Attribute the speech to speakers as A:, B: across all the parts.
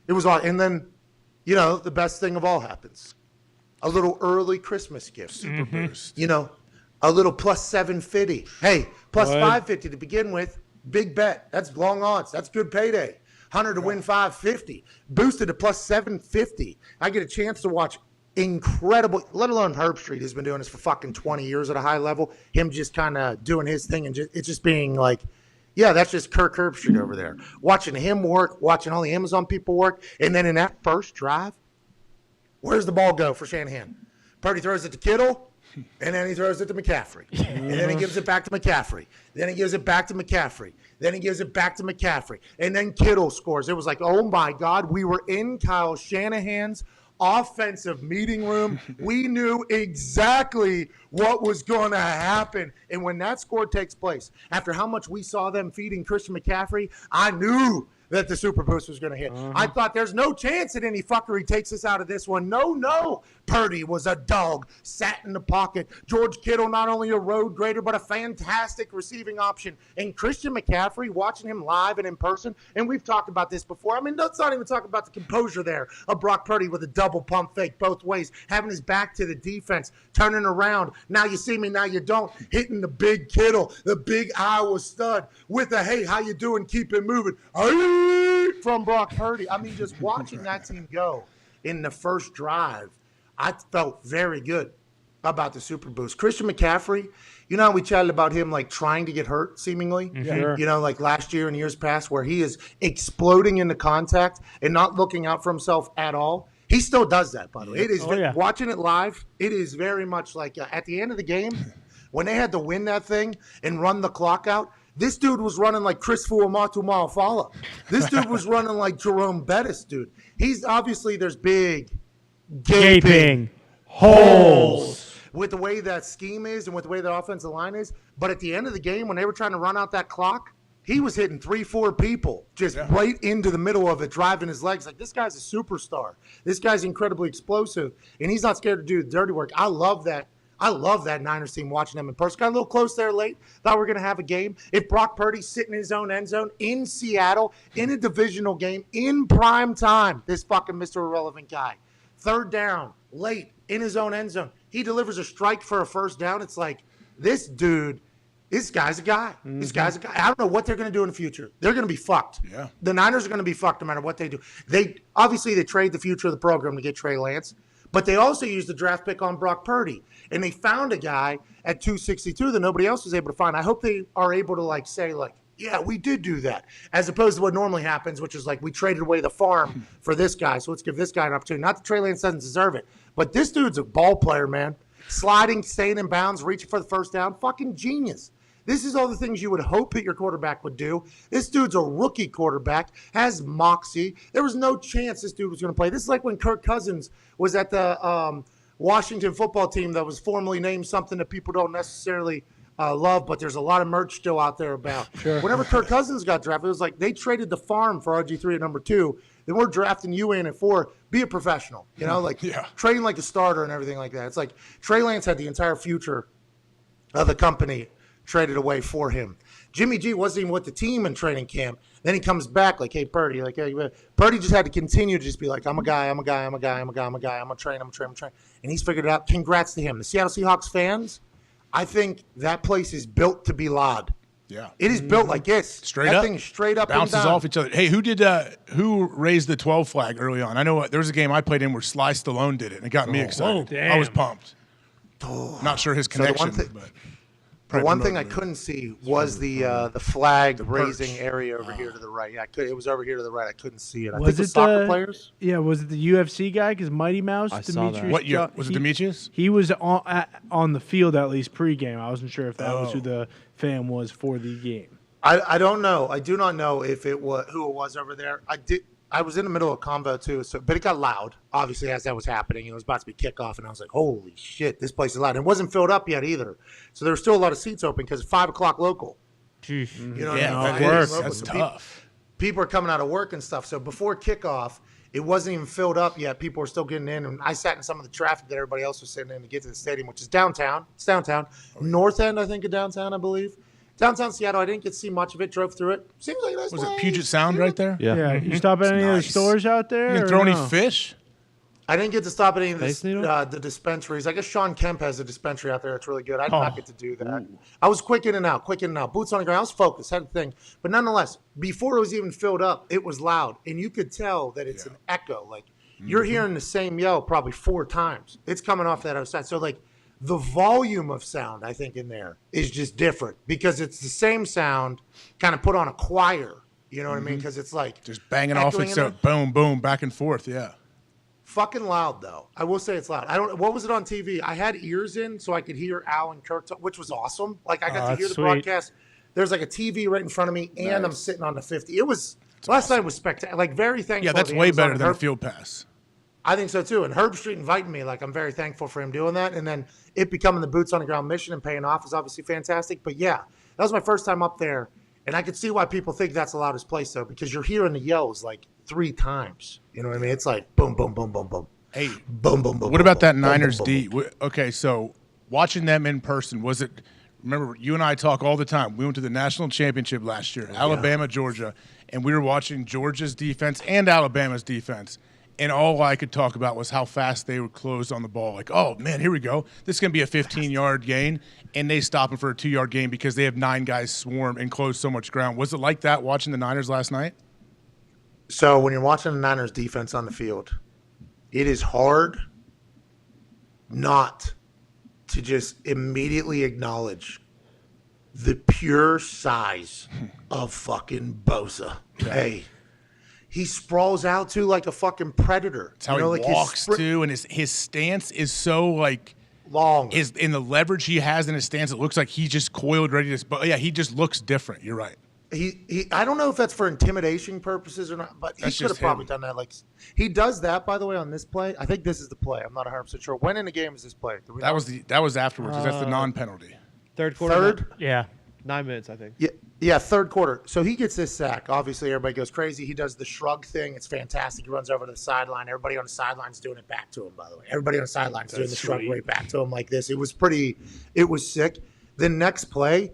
A: It was all, and then, you know, the best thing of all happens. A little early Christmas gift. Super boost. You know, a little plus 750. Hey, plus 550 to begin with. Big bet. That's long odds. That's good payday. 100 to win 550. Boosted to plus 750. I get a chance to watch incredible, let alone Herb Street, who's been doing this for fucking 20 years at a high level. Him just kind of doing his thing, and it's just being like, yeah, that's just Kirk Herbstreit over there. Watching him work, watching all the Amazon people work, and then in that first drive, where's the ball go for Shanahan? Purdy throws it to Kittle, and then he throws it to McCaffrey. And then he gives it back to McCaffrey. Then he gives it back to McCaffrey. Then he gives it back to McCaffrey. And then Kittle scores. It was like, oh, my God, we were in Kyle Shanahan's offensive meeting room. We knew exactly what was going to happen. And when that score takes place, after how much we saw them feeding Christian McCaffrey, I knew that the Super Boost was going to hit. I thought there's no chance that any fuckery takes us out of this one. No. Purdy was a dog, sat in the pocket. George Kittle, not only a road grader, but a fantastic receiving option. And Christian McCaffrey, watching him live and in person, and we've talked about this before. I mean, let's not even talk about the composure there of Brock Purdy with a double pump fake both ways, having his back to the defense, turning around. Now you see me, now you don't. Hitting the big Kittle, the big Iowa stud with a, hey, how you doing? Keep it moving. From Brock Purdy. I mean, just watching that team go in the first drive, I felt very good about the Super Boost. Christian McCaffrey, you know how we chatted about him like trying to get hurt seemingly?
B: Sure.
A: You know, like last year and years past where he is exploding into contact and not looking out for himself at all. He still does that, by the way. It is watching it live, it is very much like at the end of the game, when they had to win that thing and run the clock out, this dude was running like Chris Fuamatu Malafala. This dude was running like Jerome Bettis, dude. He's obviously, there's big gaping holes with the way that scheme is and with the way the offensive line is. But at the end of the game, when they were trying to run out that clock, he was hitting 3-4 people just right into the middle of it, driving his legs. Like, this guy's a superstar. This guy's incredibly explosive, and he's not scared to do the dirty work. I love that Niners team, watching them in person. Got a little close there late. Thought we were going to have a game. If Brock Purdy's sitting in his own end zone in Seattle in a divisional game in prime time, this fucking Mr. Irrelevant guy, third down, late, in his own end zone, he delivers a strike for a first down. It's like, this guy's a guy. This guy's a guy. I don't know what they're going to do in the future. They're going to be fucked. Yeah. The Niners are going to be fucked no matter what they do. They trade the future of the program to get Trey Lance. But they also used the draft pick on Brock Purdy. And they found a guy at 262 that nobody else was able to find. I hope they are able to say, yeah, we did do that. As opposed to what normally happens, which is we traded away the farm for this guy. So let's give this guy an opportunity. Not that Trey Lance doesn't deserve it. But this dude's a ball player, man. Sliding, staying in bounds, reaching for the first down. Fucking genius. This is all the things you would hope that your quarterback would do. This dude's a rookie quarterback, has moxie. There was no chance this dude was going to play. This is like when Kirk Cousins was at the Washington football team that was formerly named something that people don't necessarily love, but there's a lot of merch still out there about. Sure. Whenever Kirk Cousins got drafted, it was like they traded the farm for RG3 at number 2. Then we're drafting you in at 4. Be a professional, trading like a starter and everything like that. It's like Trey Lance had the entire future of the company traded away for him. Jimmy G wasn't even with the team in training camp. Then he comes back hey, Purdy. Purdy just had to continue to just be I'm a guy. I'm going to train. And he's figured it out. Congrats to him. The Seattle Seahawks fans, I think that place is built to be loud. Yeah. It is built like this. Straight up. That thing is straight up
C: bounces
A: and down.
C: off each other. Hey, who raised the 12 flag early on? I know there was a game I played in where Sly Stallone did it, and it got me excited. I was pumped. Not sure his connection, but...
A: The one thing I couldn't see was the flag raising area over here to the right. Yeah, it was over here to the right. I couldn't see it. I think the soccer players?
B: Yeah, was it the UFC guy? Because Mighty Mouse, Demetrius.
C: What year? Was it Demetrius?
B: He was on the field at least pregame. I wasn't sure if that was who the fan was for the game.
A: I don't know. I do not know if it was who it was over there. I was in the middle of a convo too, but it got loud, obviously, as that was happening. It was about to be kickoff, and I was like, holy shit, this place is loud. And it wasn't filled up yet either. So there were still a lot of seats open because it's 5 o'clock local.
B: Jeez.
A: You know
C: That's tough.
A: People are coming out of work and stuff. So before kickoff, it wasn't even filled up yet. People were still getting in. And I sat in some of the traffic that everybody else was sitting in to get to the stadium, which is downtown. It's downtown. North end, I think, of downtown, I believe. Downtown Seattle, I didn't get to see much of it. Drove through it. Seems like a nice
C: Was
A: place.
C: it Puget Sound right there?
B: Yeah. You stop at any of the stores out there?
C: You didn't throw any fish?
A: I didn't get to stop at any of the dispensaries. I guess Sean Kemp has a dispensary out there. It's really good. I did not get to do that. I was quick in and out. Boots on the ground. I was focused. Had a thing. But nonetheless, before it was even filled up, it was loud. And you could tell that it's an echo. Like, you're hearing the same yell probably 4 times. It's coming off that other side. So, like, the volume of sound, I think, in there is just different because it's the same sound kind of put on a choir. You know what I mean? Because it's like
C: just banging off itself, boom, boom, back and forth. Yeah.
A: Fucking loud, though. I will say it's loud. What was it on TV? I had ears in so I could hear Al and Kirk, which was awesome. Like, I got to hear the broadcast. There's like a TV right in front of me, and I'm sitting on the 50. It was last night was spectacular. Like, very thankful.
C: Yeah, that's way better than a field pass.
A: I think so too. And Herb Street inviting me, like, I'm very thankful for him doing that. And then it becoming the boots on the ground mission and paying off is obviously fantastic. But yeah, that was my first time up there, and I could see why people think that's the loudest place though, because you're hearing the yells like 3 times. You know what I mean? It's like boom, boom, boom, boom, boom.
C: Hey,
A: boom, boom, boom.
C: What about that
A: boom,
C: Niners
A: boom,
C: D?
A: boom, boom.
C: Okay, so watching them in person, was it? Remember, you and I talk all the time. We went to the national championship last year, Alabama, Georgia, and we were watching Georgia's defense and Alabama's defense. And all I could talk about was how fast they would close on the ball. Like, oh, man, here we go. This is going to be a 15-yard gain. And they stop them for a 2-yard gain because they have 9 guys swarm and close so much ground. Was it like that watching the Niners last night?
A: So when you're watching the Niners defense on the field, it is hard not to just immediately acknowledge the pure size of fucking Bosa. Hey. He sprawls out too like a fucking predator.
C: That's how he walks too, and his stance is so like
A: long.
C: In the leverage he has in his stance, it looks like he's just coiled, ready to. But yeah, he just looks different. You're right.
A: He I don't know if that's for intimidation purposes or not, but he could have probably done that. Like, he does that, by the way, on this play. I think this is the play. I'm not 100% sure. When in the game is this play?
C: That was afterwards. That's the non-penalty.
D: Third quarter.
A: Third?
D: Yeah. 9 minutes, I think.
A: Yeah, third quarter. So he gets this sack. Obviously, everybody goes crazy. He does the shrug thing. It's fantastic. He runs over to the sideline. Everybody on the sideline's doing it back to him, by the way. Everybody on the sideline's doing the shrug right back to him like this. It was sick. The next play,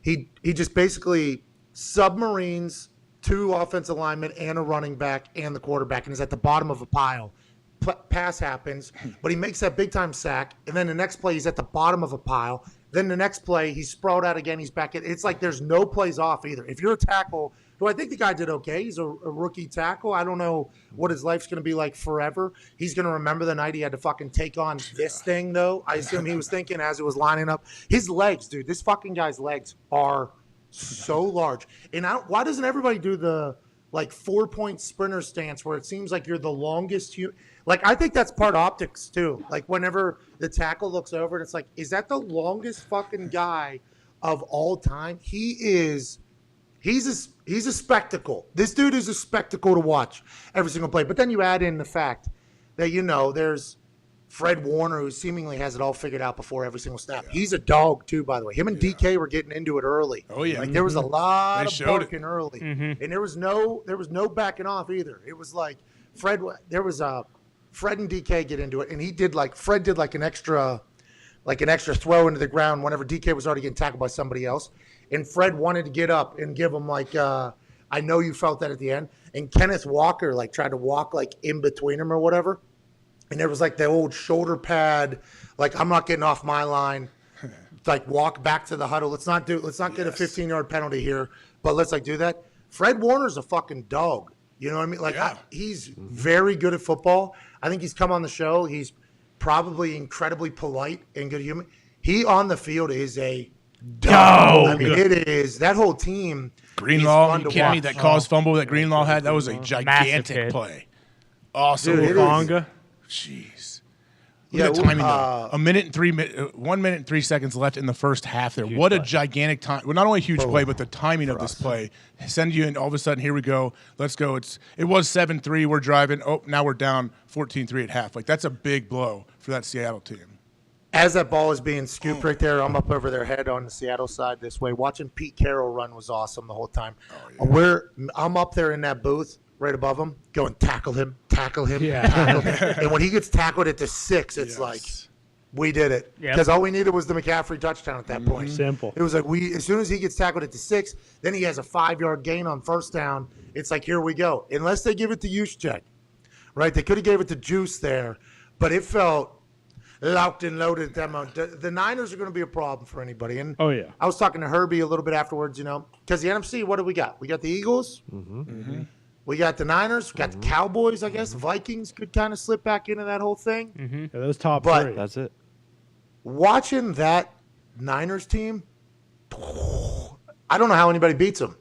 A: he just basically submarines 2 offensive linemen and a running back and the quarterback, and is at the bottom of a pile. Pass happens, but he makes that big-time sack, and then the next play he's at the bottom of a pile. Then the next play, he's sprawled out again. He's back in. It's like there's no plays off either. If you're a tackle, who I think the guy did okay. He's a rookie tackle. I don't know what his life's going to be like forever. He's going to remember the night he had to fucking take on this thing, though. I assume he was thinking as it was lining up. His legs, dude, this fucking guy's legs are so large. And why doesn't everybody do the, like, 4-point sprinter stance where it seems like you're the longest Like, I think that's part optics, too. Like, whenever the tackle looks over, and it's like, is that the longest fucking guy of all time? He's a spectacle. This dude is a spectacle to watch every single play. But then you add in the fact that, there's Fred Warner, who seemingly has it all figured out before every single snap. Yeah. He's a dog, too, by the way. Him and DK were getting into it early.
C: Oh, yeah.
A: Like, there was a lot of barking early. Mm-hmm. And there was no backing off either. It was like Fred and DK get into it, and Fred did like an extra throw into the ground whenever DK was already getting tackled by somebody else, and Fred wanted to get up and give him I know you felt that at the end, and Kenneth Walker tried to walk in between him or whatever, and there was the old shoulder pad, I'm not getting off my line, walk back to the huddle. Let's not get a 15-yard penalty here, but let's do that. Fred Warner's a fucking dog. You know what I mean? He's very good at football. I think he's come on the show. He's probably incredibly polite and good human. He on the field is a dog. I mean, it is. That whole team.
C: Greenlaw, you kidding me? That caused fumble that Greenlaw had, that was a gigantic play. Awesome.
B: Dude,
C: jeez. Look at the timing, though. 1 minute and 3 seconds left in the first half there. What a gigantic time. Well, not only a huge play, but the timing of this play. Send you in, all of a sudden, here we go. Let's go. It was 7-3. We're driving. Oh, now we're down 14-3 at half. That's a big blow for that Seattle team.
A: As that ball is being scooped right there, I'm up over their head on the Seattle side this way. Watching Pete Carroll run was awesome the whole time. Oh, yeah. I'm up there in that booth right above him, going tackle him, tackle him. And when he gets tackled at the 6, it's we did it. Because all we needed was the McCaffrey touchdown at that point.
B: Simple.
A: It was like as soon as he gets tackled at the 6, then he has a 5-yard gain on first down. It's like, here we go. Unless they give it to Juszczyk, right? They could have gave it to Juice there, but it felt locked and loaded at that moment. The Niners are going to be a problem for anybody. And I was talking to Herbie a little bit afterwards, because the NFC, what do we got? We got the Eagles. We got the Niners. We got the Cowboys, I guess. Vikings could kind of slip back into that whole thing.
B: Yeah, those top
A: But
B: 3.
D: That's it.
A: Watching that Niners team, I don't know how anybody beats them.